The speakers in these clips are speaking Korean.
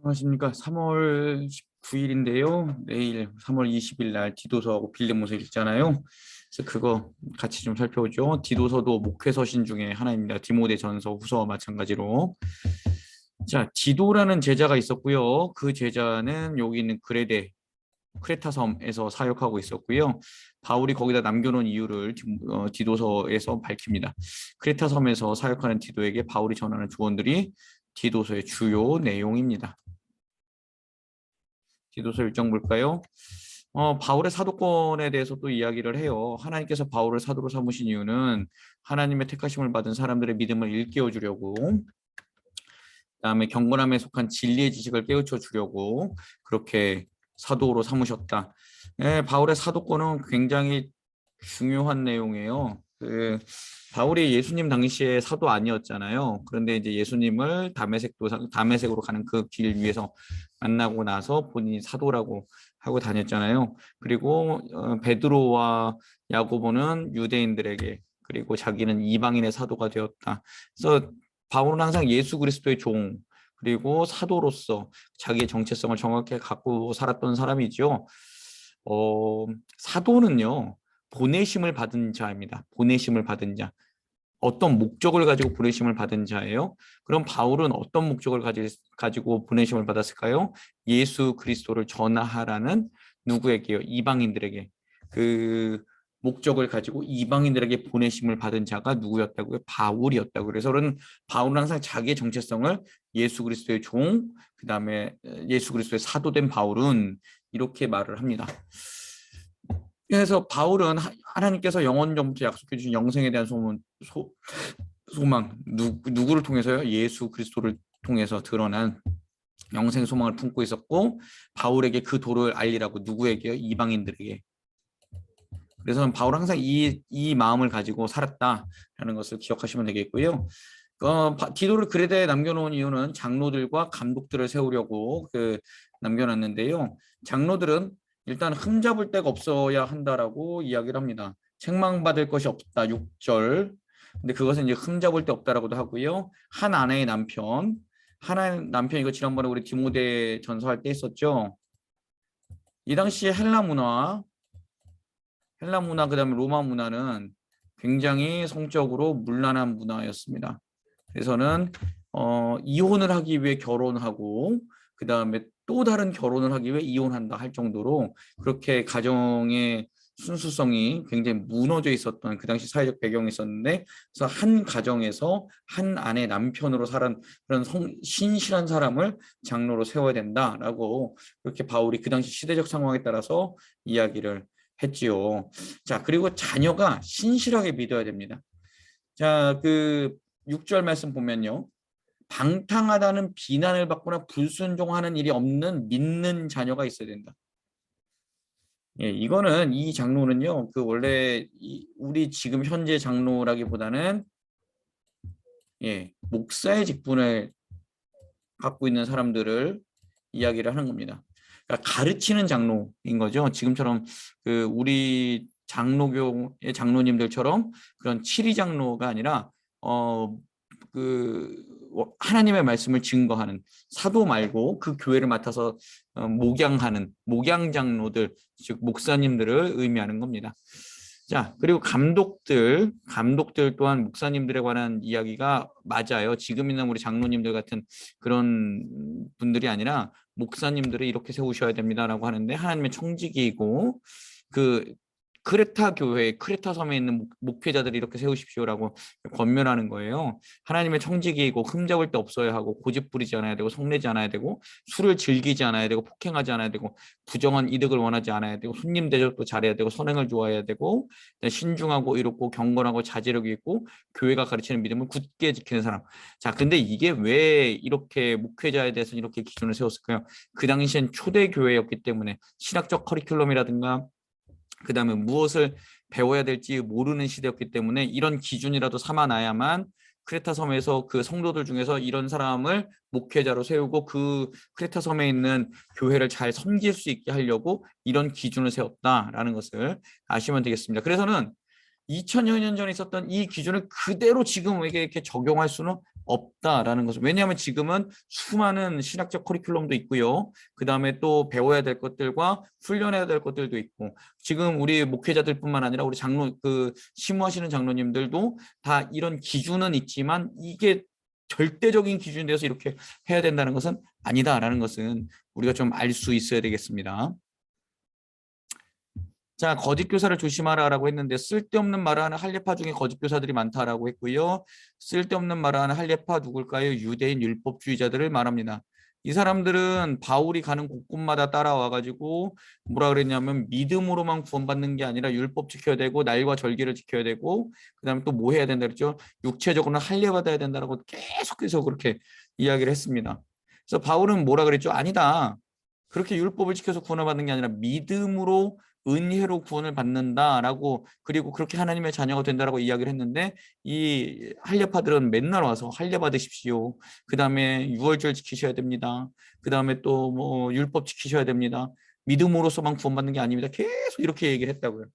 안녕하십니까. 3월 19일인데요. 내일 3월 20일 날 디도서하고 빌레몬서 읽잖아요. 그래서 그거 같이 좀 살펴보죠. 디도서도 목회서신 중에 하나입니다. 디모데전서 후서와 마찬가지로. 자, 디도라는 제자가 있었고요. 그 제자는 여기 있는 크레타 섬에서 사역하고 있었고요. 바울이 거기다 남겨놓은 이유를 디도서에서 밝힙니다. 크레타 섬에서 사역하는 디도에게 바울이 전하는 조언들이 디도서의 주요 내용입니다. 디도서 일정 볼까요? 바울의 사도권에 대해서 또 이야기를 해요. 하나님께서 바울을 사도로 삼으신 이유는 하나님의 택하심을 받은 사람들의 믿음을 일깨워 주려고, 그다음에 경건함에 속한 진리의 지식을 깨우쳐 주려고 그렇게 사도로 삼으셨다. 바울의 사도권은 굉장히 중요한 내용이에요. 바울이 예수님 당시에 사도 아니었잖아요. 그런데 이제 예수님을 다메섹으로 가는 그 길 위에서 만나고 나서 본인이 사도라고 하고 다녔잖아요. 그리고 베드로와 야고보는 유대인들에게, 그리고 자기는 이방인의 사도가 되었다. 그래서 바울은 항상 예수 그리스도의 종, 그리고 사도로서 자기의 정체성을 정확히 갖고 살았던 사람이죠. 사도는요, 보내심을 받은 자입니다. 보내심을 받은 자. 어떤 목적을 가지고 보내심을 받은 자예요. 그럼 바울은 어떤 목적을 가지고 보내심을 받았을까요? 예수 그리스도를 전하라는, 누구에게요? 이방인들에게. 그 목적을 가지고 이방인들에게 보내심을 받은 자가 누구였다고요? 바울이었다고. 그래서 바울은 항상 자기의 정체성을 예수 그리스도의 종, 그다음에 예수 그리스도의 사도된 바울은 이렇게 말을 합니다. 그래서 바울은 하나님께서 영원 전부터 약속해 주신 영생에 대한 소망, 누구를 통해서요? 예수 그리스도를 통해서 드러난 영생 소망을 품고 있었고, 바울에게 그 도를 알리라고. 누구에게요? 이방인들에게. 그래서 바울은 항상 이 마음을 가지고 살았다라는 것을 기억하시면 되겠고요. 디도를 그레다에 남겨놓은 이유는 장로들과 감독들을 세우려고 남겨놨는데요. 장로들은 일단 흠잡을 데가 없어야 한다라고 이야기를 합니다. 책망받을 것이 없다. 6절. 근데 그것은 이제 흠잡을 데 없다라고도 하고요. 한 아내의 남편, 하나의 남편, 이거 지난번에 우리 디모데 전서할 때 했었죠. 이 당시에 헬라 문화, 그다음에 로마 문화는 굉장히 성적으로 문란한 문화였습니다. 그래서는 이혼을 하기 위해 결혼하고, 그다음에 또 다른 결혼을 하기 위해 이혼한다 할 정도로 그렇게 가정의 순수성이 굉장히 무너져 있었던 그 당시 사회적 배경이 있었는데, 그래서 한 가정에서 한 아내 남편으로 살은 그런 신실한 사람을 장로로 세워야 된다라고 그렇게 바울이 그 당시 시대적 상황에 따라서 이야기를 했지요. 자, 그리고 자녀가 신실하게 믿어야 됩니다. 자, 6절 말씀 보면요. 방탕하다는 비난을 받거나 불순종하는 일이 없는 믿는 자녀가 있어야 된다. 예, 이거는 이 장로는요. 원래 우리 지금 현재 장로라기보다는 목사의 직분을 갖고 있는 사람들을 이야기를 하는 겁니다. 그러니까 가르치는 장로인 거죠. 지금처럼 우리 장로교의 장로님들처럼 그런 치리 장로가 아니라 하나님의 말씀을 증거하는 사도 말고 그 교회를 맡아서 목양하는 목양 장로들, 즉 목사님들을 의미하는 겁니다. 자, 그리고 감독들 또한 목사님들에 관한 이야기가 맞아요. 지금 있는 우리 장로님들 같은 그런 분들이 아니라 목사님들을 이렇게 세우셔야 됩니다라고 하는데, 하나님의 청지기이고 크레타 섬에 있는 목회자들이 이렇게 세우십시오라고 권면하는 거예요. 하나님의 청지기이고 흠잡을 데 없어야 하고, 고집 부리지 않아야 되고, 성내지 않아야 되고, 술을 즐기지 않아야 되고, 폭행하지 않아야 되고, 부정한 이득을 원하지 않아야 되고, 손님 대접도 잘해야 되고, 선행을 좋아해야 되고, 신중하고 이롭고 경건하고 자제력이 있고, 교회가 가르치는 믿음을 굳게 지키는 사람. 자, 근데 이게 왜 이렇게 목회자에 대해서 이렇게 기준을 세웠을까요? 그 당시엔 초대 교회였기 때문에 신학적 커리큘럼이라든가 그다음에 무엇을 배워야 될지 모르는 시대였기 때문에 이런 기준이라도 삼아놔야만 크레타 섬에서 그 성도들 중에서 이런 사람을 목회자로 세우고 그 크레타 섬에 있는 교회를 잘 섬길 수 있게 하려고 이런 기준을 세웠다라는 것을 아시면 되겠습니다. 그래서는 2000여 년 전에 있었던 이 기준을 그대로 지금에게 이렇게 적용할 수는 없다라는 것을. 왜냐하면 지금은 수많은 신학적 커리큘럼도 있고요. 그 다음에 또 배워야 될 것들과 훈련해야 될 것들도 있고, 지금 우리 목회자들뿐만 아니라 우리 심무하시는 장로님들도 다 이런 기준은 있지만 이게 절대적인 기준에 대해서 이렇게 해야 된다는 것은 아니다라는 것은 우리가 좀 알 수 있어야 되겠습니다. 자, 거짓 교사를 조심하라라고 했는데, 쓸데없는 말을 하는 할례파 중에 거짓 교사들이 많다라고 했고요. 쓸데없는 말을 하는 할례파 누굴까요? 유대인 율법주의자들을 말합니다. 이 사람들은 바울이 가는 곳곳마다 따라와가지고 뭐라 그랬냐면, 믿음으로만 구원받는 게 아니라 율법 지켜야 되고 날과 절기를 지켜야 되고, 그다음에 또 뭐 해야 된다 그랬죠? 육체적으로는 할례 받아야 된다라고 계속해서 그렇게 이야기를 했습니다. 그래서 바울은 뭐라 그랬죠? 아니다. 그렇게 율법을 지켜서 구원을 받는 게 아니라 믿음으로 은혜로 구원을 받는다라고, 그리고 그렇게 하나님의 자녀가 된다라고 이야기를 했는데, 이 할례파들은 맨날 와서 할례 받으십시오. 그 다음에 유월절 지키셔야 됩니다. 그 다음에 또 뭐 율법 지키셔야 됩니다. 믿음으로서만 구원받는 게 아닙니다. 계속 이렇게 얘기를 했다고요.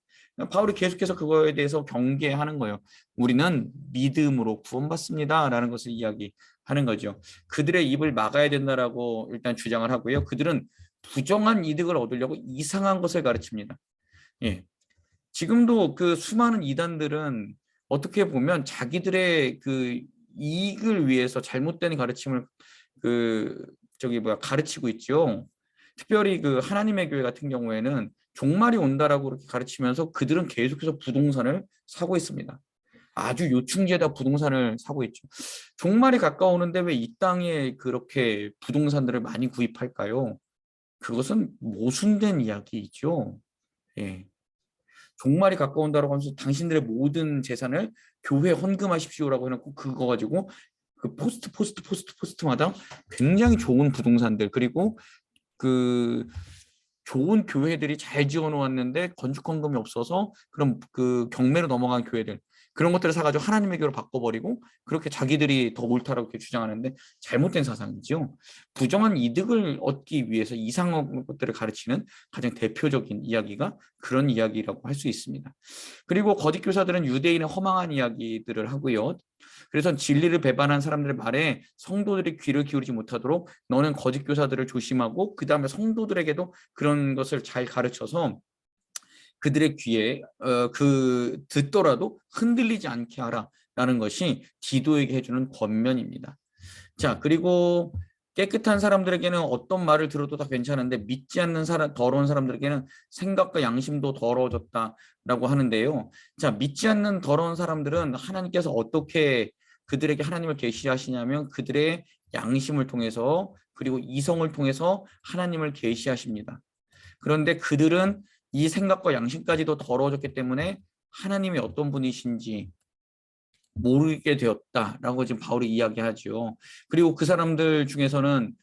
바울이 계속해서 그거에 대해서 경계하는 거예요. 우리는 믿음으로 구원받습니다라는 것을 이야기하는 거죠. 그들의 입을 막아야 된다라고 일단 주장을 하고요. 그들은 부정한 이득을 얻으려고 이상한 것을 가르칩니다. 예. 지금도 그 수많은 이단들은 어떻게 보면 자기들의 그 이익을 위해서 잘못된 가르침을 가르치고 있죠. 특별히 그 하나님의 교회 같은 경우에는 종말이 온다라고 그렇게 가르치면서 그들은 계속해서 부동산을 사고 있습니다. 아주 요충지에다 부동산을 사고 있죠. 종말이 가까우는데 왜 이 땅에 그렇게 부동산들을 많이 구입할까요? 그것은 모순된 이야기이죠. 예. 종말이 가까운다라고 하면서 당신들의 모든 재산을 교회에 헌금하십시오라고 해놓고 그거 가지고 그 포스트마다 굉장히 좋은 부동산들, 그리고 그 좋은 교회들이 잘 지어놓았는데 건축 헌금이 없어서 그럼 그 경매로 넘어간 교회들, 그런 것들을 사가지고 하나님의 교회로 바꿔버리고 그렇게 자기들이 더 옳다라고 이렇게 주장하는데 잘못된 사상이죠. 부정한 이득을 얻기 위해서 이상한 것들을 가르치는 가장 대표적인 이야기가 그런 이야기라고 할 수 있습니다. 그리고 거짓 교사들은 유대인의 허망한 이야기들을 하고요. 그래서 진리를 배반한 사람들의 말에 성도들이 귀를 기울이지 못하도록 너는 거짓 교사들을 조심하고, 그 다음에 성도들에게도 그런 것을 잘 가르쳐서 그들의 귀에 듣더라도 흔들리지 않게 하라라는 것이 디도에게 해주는 권면입니다. 자, 그리고 깨끗한 사람들에게는 어떤 말을 들어도 다 괜찮은데 믿지 않는 더러운 사람들에게는 생각과 양심도 더러워졌다라고 하는데요. 자, 믿지 않는 더러운 사람들은 하나님께서 어떻게 그들에게 하나님을 계시하시냐면 그들의 양심을 통해서, 그리고 이성을 통해서 하나님을 계시하십니다. 그런데 그들은 이 생각과 양심까지도 더러워졌기 때문에 하나님이 어떤 분이신지 모르게 되었다라고 지금 바울이 이야기하죠. 그리고 그 사람들 중에서는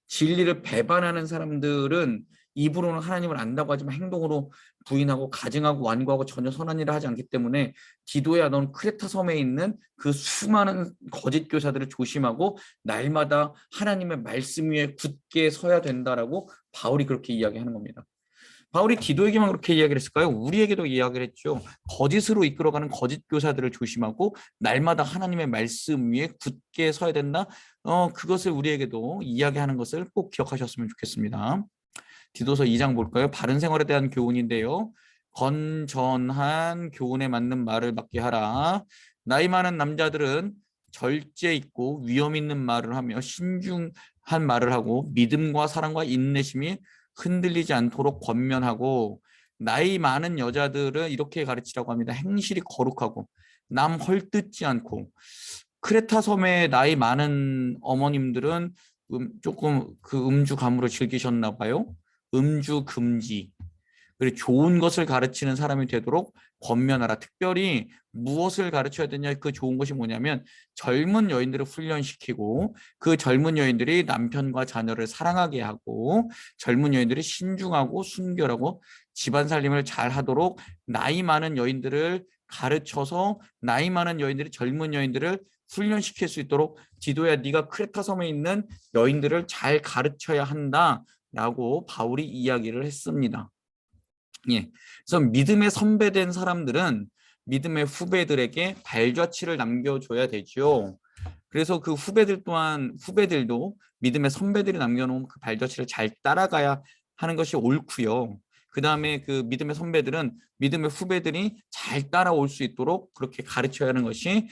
진리를 배반하는 사람들은 입으로는 하나님을 안다고 하지만 행동으로 부인하고 가증하고 완고하고 전혀 선한 일을 하지 않기 때문에 디도야, 넌 크레타 섬에 있는 그 수많은 거짓 교사들을 조심하고 날마다 하나님의 말씀 위에 굳게 서야 된다라고 바울이 그렇게 이야기하는 겁니다. 바울이 디도에게만 그렇게 이야기를 했을까요? 우리에게도 이야기를 했죠. 거짓으로 이끌어가는 거짓 교사들을 조심하고 날마다 하나님의 말씀 위에 굳게 서야 된다. 그것을 우리에게도 이야기하는 것을 꼭 기억하셨으면 좋겠습니다. 디도서 2장 볼까요? 바른 생활에 대한 교훈인데요. 건전한 교훈에 맞는 말을 맞게 하라. 나이 많은 남자들은 절제 있고 위험 있는 말을 하며 신중한 말을 하고 믿음과 사랑과 인내심이 흔들리지 않도록 권면하고, 나이 많은 여자들은 이렇게 가르치라고 합니다. 행실이 거룩하고 남 헐뜯지 않고. 크레타 섬에 나이 많은 어머님들은 조금 그 음주 가무를 즐기셨나 봐요. 음주 금지, 그리고 좋은 것을 가르치는 사람이 되도록 권면하라. 특별히 무엇을 가르쳐야 되냐, 그 좋은 것이 뭐냐면 젊은 여인들을 훈련시키고 그 젊은 여인들이 남편과 자녀를 사랑하게 하고 젊은 여인들이 신중하고 순결하고 집안 살림을 잘 하도록 나이 많은 여인들을 가르쳐서 나이 많은 여인들이 젊은 여인들을 훈련시킬 수 있도록, 디도야, 네가 크레타 섬에 있는 여인들을 잘 가르쳐야 한다라고 바울이 이야기를 했습니다. 예. 그래서 믿음의 선배된 사람들은 믿음의 후배들에게 발자취를 남겨줘야 되죠. 그래서 그 후배들도 믿음의 선배들이 남겨놓은 그 발자취를 잘 따라가야 하는 것이 옳고요. 그 다음에 그 믿음의 선배들은 믿음의 후배들이 잘 따라올 수 있도록 그렇게 가르쳐야 하는 것이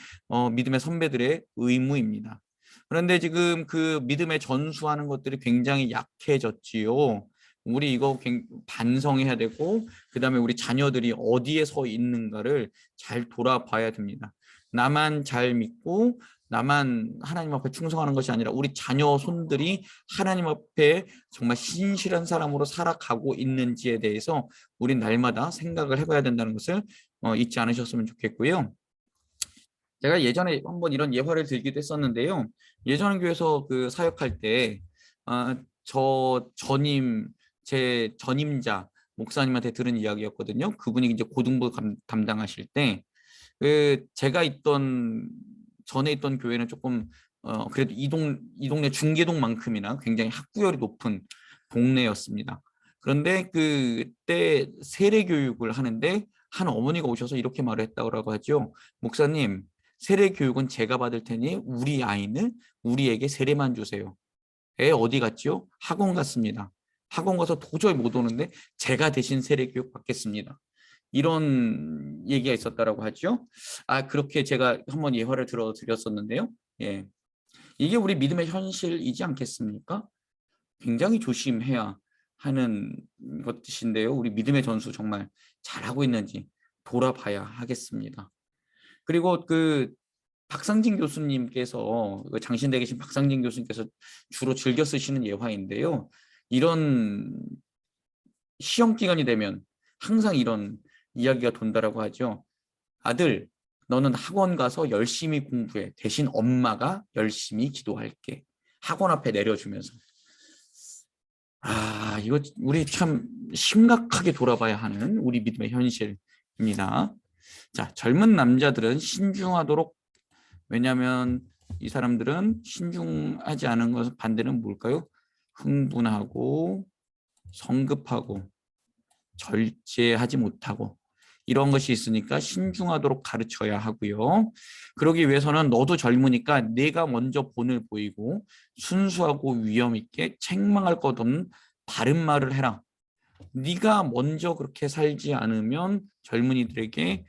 믿음의 선배들의 의무입니다. 그런데 지금 그 믿음의 전수하는 것들이 굉장히 약해졌지요. 우리 이거 반성해야 되고 그 다음에 우리 자녀들이 어디에 서 있는가를 잘 돌아봐야 됩니다. 나만 잘 믿고 나만 하나님 앞에 충성하는 것이 아니라 우리 자녀 손들이 하나님 앞에 정말 신실한 사람으로 살아가고 있는지에 대해서 우리 날마다 생각을 해봐야 된다는 것을 잊지 않으셨으면 좋겠고요. 제가 예전에 한번 이런 예화를 들기도 했었는데요. 예전 교회에서 그 사역할 때 제 전임자 목사님한테 들은 이야기였거든요. 그분이 이제 고등부 담당하실 때 제가 전에 있던 교회는 조금 그래도 이 동네 중계동만큼이나 굉장히 학구열이 높은 동네였습니다. 그런데 그때 세례 교육을 하는데 한 어머니가 오셔서 이렇게 말을 했다고 하죠. 목사님, 세례 교육은 제가 받을 테니 우리 아이는 우리에게 세례만 주세요. 애 어디 갔죠? 학원 갔습니다. 학원 가서 도저히 못 오는데 제가 대신 세례 교육 받겠습니다. 이런 얘기가 있었다라고 하죠. 그렇게 제가 한번 예화를 들어드렸었는데요. 예. 이게 우리 믿음의 현실이지 않겠습니까? 굉장히 조심해야 하는 것인데요. 우리 믿음의 전수 정말 잘하고 있는지 돌아봐야 하겠습니다. 그리고 박상진 교수님께서 장신대에 계신 박상진 교수님께서 주로 즐겨 쓰시는 예화인데요. 이런 시험 기간이 되면 항상 이런 이야기가 돈다라고 하죠. 아들, 너는 학원 가서 열심히 공부해. 대신 엄마가 열심히 기도할게. 학원 앞에 내려주면서. 이거 우리 참 심각하게 돌아봐야 하는 우리 믿음의 현실입니다. 자, 젊은 남자들은 신중하도록, 왜냐하면 이 사람들은 신중하지 않은 것은 반대는 뭘까요? 흥분하고 성급하고 절제하지 못하고 이런 것이 있으니까 신중하도록 가르쳐야 하고요. 그러기 위해서는 너도 젊으니까 내가 먼저 본을 보이고 순수하고 위엄 있게 책망할 것 없는 바른 말을 해라. 네가 먼저 그렇게 살지 않으면 젊은이들에게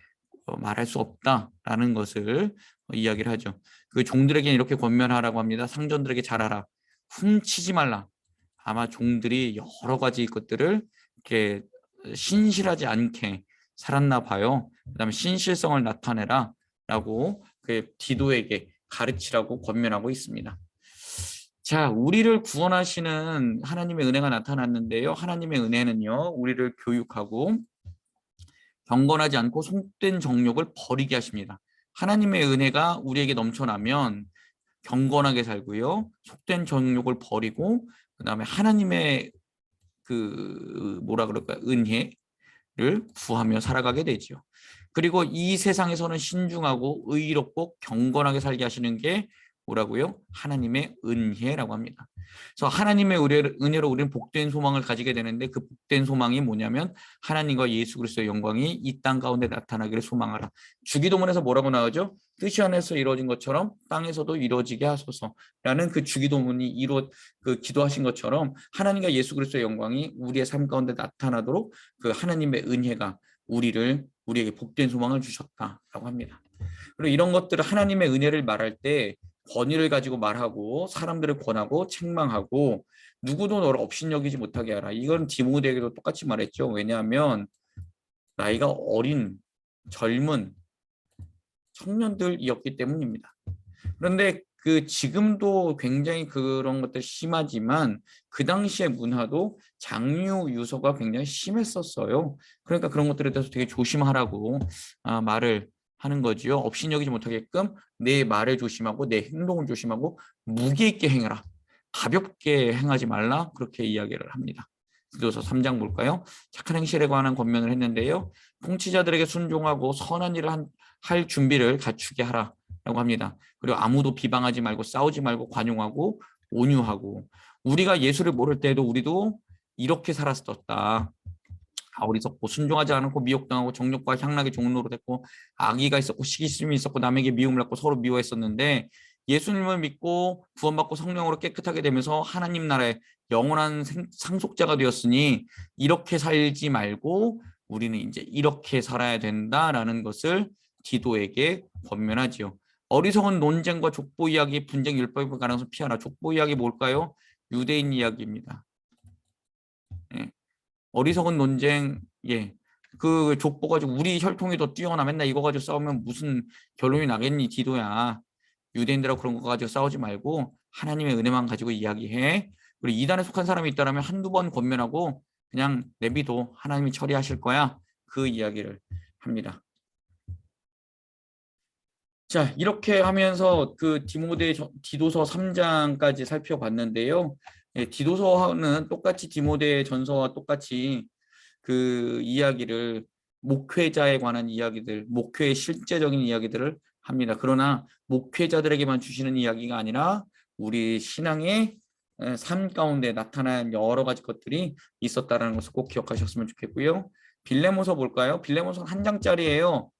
말할 수 없다라는 것을 이야기를 하죠. 그 종들에게 이렇게 권면하라고 합니다. 상전들에게 잘하라. 훔치지 말라. 아마 종들이 여러 가지 것들을 이렇게 신실하지 않게 살았나 봐요. 그다음에 신실성을 나타내라 라고 그 디도에게 가르치라고 권면하고 있습니다. 자, 우리를 구원하시는 하나님의 은혜가 나타났는데요. 하나님의 은혜는요, 우리를 교육하고 경건하지 않고 속된 정욕을 버리게 하십니다. 하나님의 은혜가 우리에게 넘쳐나면 경건하게 살고요, 속된 정욕을 버리고 그다음에 하나님의 은혜를 구하며 살아가게 되죠. 그리고 이 세상에서는 신중하고 의롭고 경건하게 살게 하시는 게 뭐라고요? 하나님의 은혜라고 합니다. 그래서 하나님의 은혜로 우리는 복된 소망을 가지게 되는데 그 복된 소망이 뭐냐면 하나님과 예수 그리스도의 영광이 이 땅 가운데 나타나기를 소망하라. 주기도문에서 뭐라고 나오죠? 뜻이 하늘에서 이루어진 것처럼 땅에서도 이루어지게 하소서라는 그 주기도문이 기도하신 것처럼 하나님과 예수 그리스도의 영광이 우리의 삶 가운데 나타나도록 그 하나님의 은혜가 우리에게 복된 소망을 주셨다라고 합니다. 그리고 이런 것들을 하나님의 은혜를 말할 때 권위를 가지고 말하고 사람들을 권하고 책망하고 누구도 너를 업신여기지 못하게 하라. 이건 디모데에게도 똑같이 말했죠. 왜냐하면 나이가 어린 젊은 청년들이었기 때문입니다. 그런데 지금도 굉장히 그런 것들 심하지만 그 당시의 문화도 장유 유서가 굉장히 심했었어요. 그러니까 그런 것들에 대해서 되게 조심하라고 말을 하는 거지요. 업신여기지 못하게끔 내 말을 조심하고 내 행동을 조심하고 무게 있게 행해라. 가볍게 행하지 말라. 그렇게 이야기를 합니다. 디도서 3장 볼까요? 착한 행실에 관한 권면을 했는데요. 통치자들에게 순종하고 선한 일을 할 준비를 갖추게 하라. 라고 합니다. 그리고 아무도 비방하지 말고 싸우지 말고 관용하고 온유하고 우리가 예수를 모를 때에도 우리도 이렇게 살았었다. 바울이 있었고 순종하지 않고 미혹당하고 정욕과 향락의 종로로 됐고 악의가 있었고 시기심이 있었고 남에게 미움을 받고 서로 미워했었는데 예수님을 믿고 구원받고 성령으로 깨끗하게 되면서 하나님 나라의 영원한 상속자가 되었으니 이렇게 살지 말고 우리는 이제 이렇게 살아야 된다라는 것을 디도에게 권면하지요. 어리석은 논쟁과 족보 이야기, 분쟁 율법의 가능성 피하라. 족보 이야기 뭘까요? 유대인 이야기입니다. 예. 어리석은 논쟁, 예. 그 족보 가지고 우리 혈통이 더 뛰어나 맨날 이거 가지고 싸우면 무슨 결론이 나겠니, 디도야. 유대인들하고 그런 거 가지고 싸우지 말고 하나님의 은혜만 가지고 이야기해. 그리고 이단에 속한 사람이 있다면 한두 번 권면하고 그냥 내비도 하나님이 처리하실 거야. 그 이야기를 합니다. 자, 이렇게 하면서 그 디도서 3장까지 살펴봤는데요. 예, 디도서는 똑같이 디모데 전서와 똑같이 그 이야기를 목회자에 관한 이야기들, 목회의 실제적인 이야기들을 합니다. 그러나 목회자들에게만 주시는 이야기가 아니라 우리 신앙의 삶 가운데 나타난 여러 가지 것들이 있었다는 것을 꼭 기억하셨으면 좋겠고요. 빌레모서 볼까요? 빌레모서 한 장짜리예요.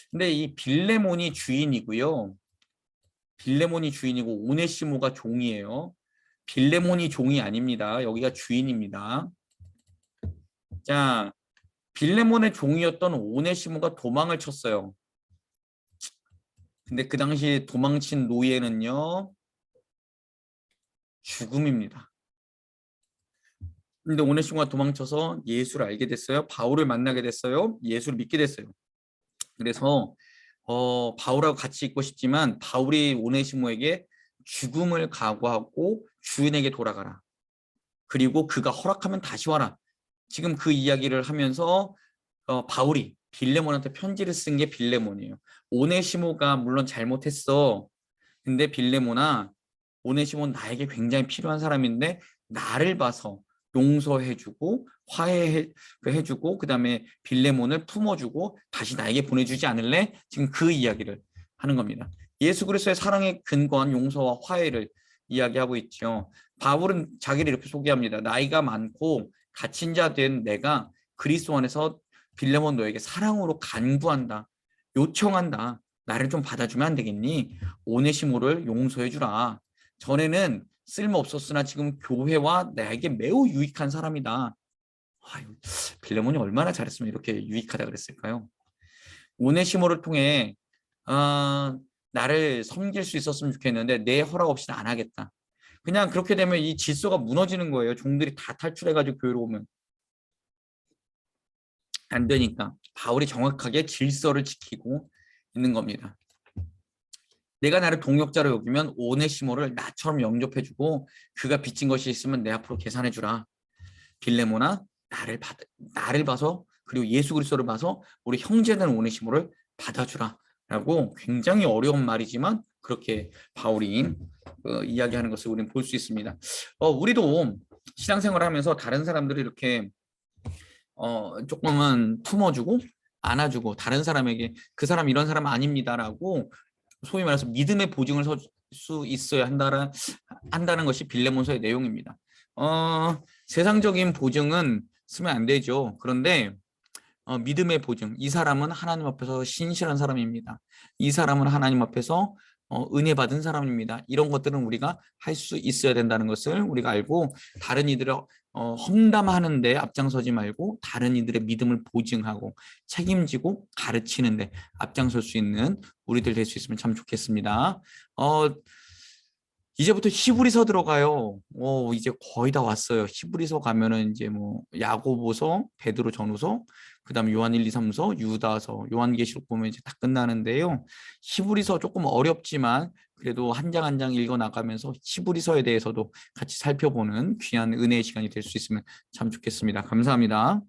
근데 이 빌레몬이 주인이고요. 빌레몬이 주인이고 오네시모가 종이에요. 빌레몬이 종이 아닙니다. 여기가 주인입니다. 자, 빌레몬의 종이었던 오네시모가 도망을 쳤어요. 근데 그 당시 도망친 노예는요, 죽음입니다. 근데 오네시모가 도망쳐서 예수를 알게 됐어요. 바울을 만나게 됐어요. 예수를 믿게 됐어요. 그래서 바울하고 같이 있고 싶지만 바울이 오네시모에게 죽음을 각오하고 주인에게 돌아가라. 그리고 그가 허락하면 다시 와라. 지금 그 이야기를 하면서 바울이 빌레몬한테 편지를 쓴 게 빌레몬이에요. 오네시모가 물론 잘못했어. 근데 빌레몬아, 오네시모는 나에게 굉장히 필요한 사람인데 나를 봐서 용서해주고 화해해주고 그다음에 빌레몬을 품어주고 다시 나에게 보내주지 않을래? 지금 그 이야기를 하는 겁니다. 예수 그리스도의 사랑에 근거한 용서와 화해를 이야기하고 있죠. 바울은 자기를 이렇게 소개합니다. 나이가 많고 갇힌 자 된 내가 그리스도 안에서 빌레몬 너에게 사랑으로 간구한다. 요청한다. 나를 좀 받아주면 안 되겠니? 오네시모를 용서해주라. 전에는 쓸모없었으나 지금 교회와 나에게 매우 유익한 사람이다. 아유, 빌레몬이 얼마나 잘했으면 이렇게 유익하다 그랬을까요? 오네시모를 통해 나를 섬길 수 있었으면 좋겠는데 내 허락 없이는 안 하겠다. 그냥 그렇게 되면 이 질서가 무너지는 거예요. 종들이 다 탈출해가지고 교회로 오면 안 되니까 바울이 정확하게 질서를 지키고 있는 겁니다. 내가 나를 동역자로 여기면 오네시모를 나처럼 영접해주고 그가 빚진 것이 있으면 내 앞으로 계산해주라. 빌레모나 나를 봐서 그리고 예수 그리스도를 봐서 우리 형제된 오네시모를 받아주라. 라고 굉장히 어려운 말이지만 그렇게 바울이 이야기하는 것을 우리는 볼 수 있습니다. 우리도 신앙생활을 하면서 다른 사람들이 이렇게 조금은 품어주고 안아주고 다른 사람에게 그 사람 이런 사람 아닙니다라고 소위 말해서 믿음의 보증을 설 수 있어야 한다는 것이 빌레몬서의 내용입니다. 세상적인 보증은 쓰면 안 되죠. 그런데 믿음의 보증, 이 사람은 하나님 앞에서 신실한 사람입니다. 이 사람은 하나님 앞에서 은혜 받은 사람입니다. 이런 것들은 우리가 할 수 있어야 된다는 것을 우리가 알고 다른 이들을 험담하는데 앞장서지 말고 다른 이들의 믿음을 보증하고 책임지고 가르치는데 앞장설 수 있는 우리들 될 수 있으면 참 좋겠습니다. 이제부터 히브리서 들어가요. 이제 거의 다 왔어요. 히브리서 가면은 이제 뭐 야고보서, 베드로 전후서, 그다음에 요한 1, 2, 3서, 유다서, 요한계시록 보면 이제 다 끝나는데요. 히브리서 조금 어렵지만 그래도 한 장 한 장 읽어 나가면서 히브리서에 대해서도 같이 살펴보는 귀한 은혜의 시간이 될 수 있으면 참 좋겠습니다. 감사합니다.